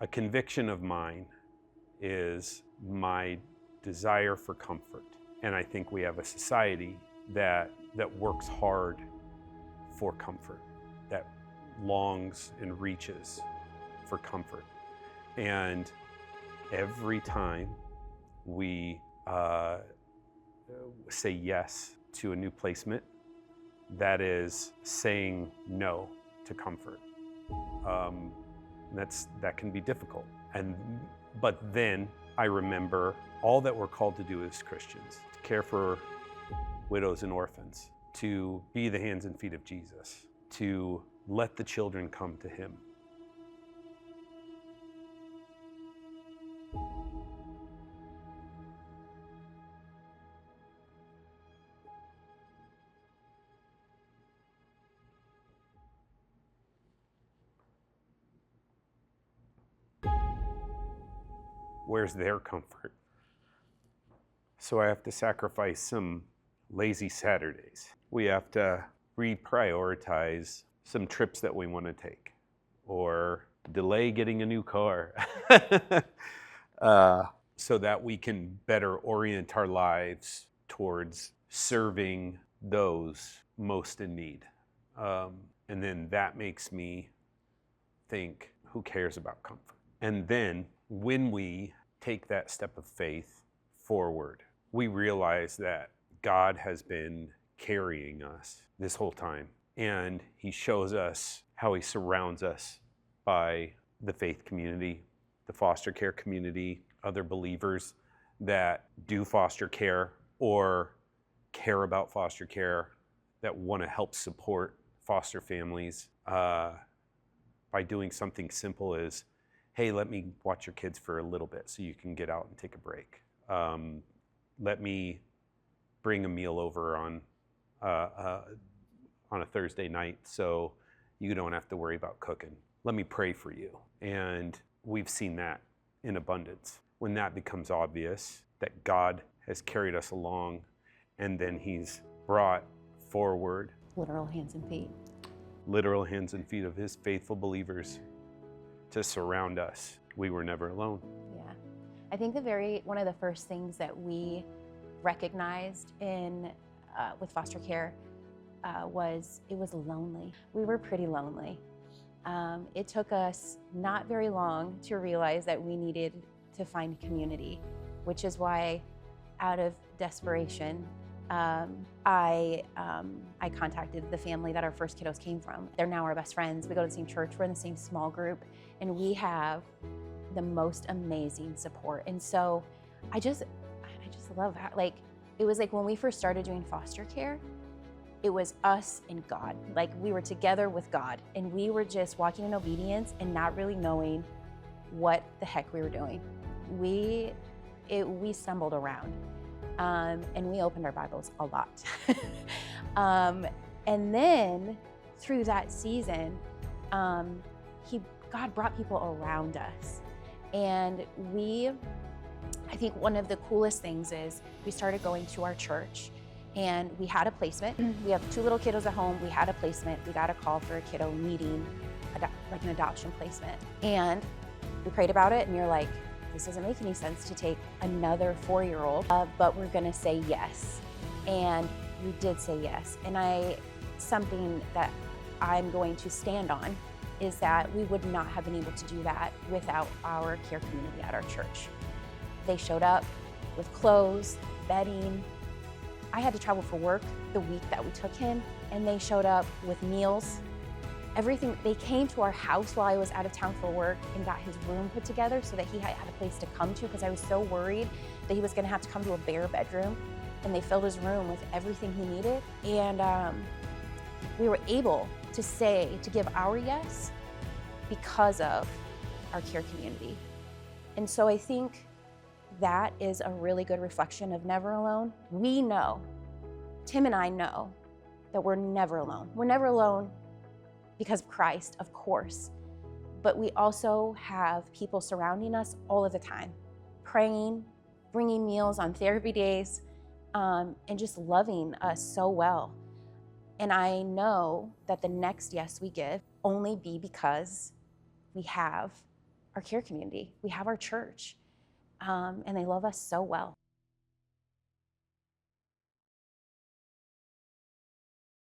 A conviction of mine is my desire for comfort. And I think we have a society that works hard for comfort, that longs and reaches for comfort. And every time we say yes to a new placement, that is saying no to comfort. That can be difficult. But then I remember all that we're called to do as Christians: to care for widows and orphans, to be the hands and feet of Jesus, to let the children come to him. Where's their comfort? So I have to sacrifice some lazy Saturdays. We have to reprioritize some trips that we want to take, or delay getting a new car so that we can better orient our lives towards serving those most in need. And then that makes me think, who cares about comfort? And then when we take that step of faith forward, we realize that God has been carrying us this whole time. And he shows us how he surrounds us by the faith community, the foster care community, other believers that do foster care or care about foster care, that want to help support foster families by doing something simple as, hey, let me watch your kids for a little bit so you can get out and take a break. Let me bring a meal over on a Thursday night so you don't have to worry about cooking. Let me pray for you. And we've seen that in abundance. When that becomes obvious, that God has carried us along, and then he's brought forward literal hands and feet of his faithful believers to surround us. We were never alone. Yeah. I think one of the first things that we recognized with foster care was it was lonely. We were pretty lonely. It took us not very long to realize that we needed to find community, which is why, out of desperation, I contacted the family that our first kiddos came from. They're now our best friends. We go to the same church. We're in the same small group, and we have the most amazing support. And so I just love how, it was like when we first started doing foster care, it was us and God. Like, we were together with God, and we were just walking in obedience and not really knowing what the heck we were doing. We stumbled around. And we opened our Bibles a lot. And then through that season, God brought people around us. And I think one of the coolest things is we started going to our church, and we had a placement. We have 2 little kiddos at home. We had a placement. We got a call for a kiddo needing an adoption placement. And we prayed about it, and you're like, this doesn't make any sense to take another 4-year-old, but we're gonna say yes. And we did say yes. And something that I'm going to stand on is that we would not have been able to do that without our care community at our church. They showed up with clothes, bedding. I had to travel for work the week that we took him, and they showed up with meals. Everything. They came to our house while I was out of town for work and got his room put together so that he had a place to come to, because I was so worried that he was gonna have to come to a bare bedroom. And they filled his room with everything he needed. And we were able to give our yes because of our care community. And so I think that is a really good reflection of never alone. We know, Tim and I know, that we're never alone. We're never alone because of Christ, of course, but we also have people surrounding us all of the time, praying, bringing meals on therapy days, and just loving us so well. And I know that the next yes we give only be because we have our care community. We have our church, and they love us so well.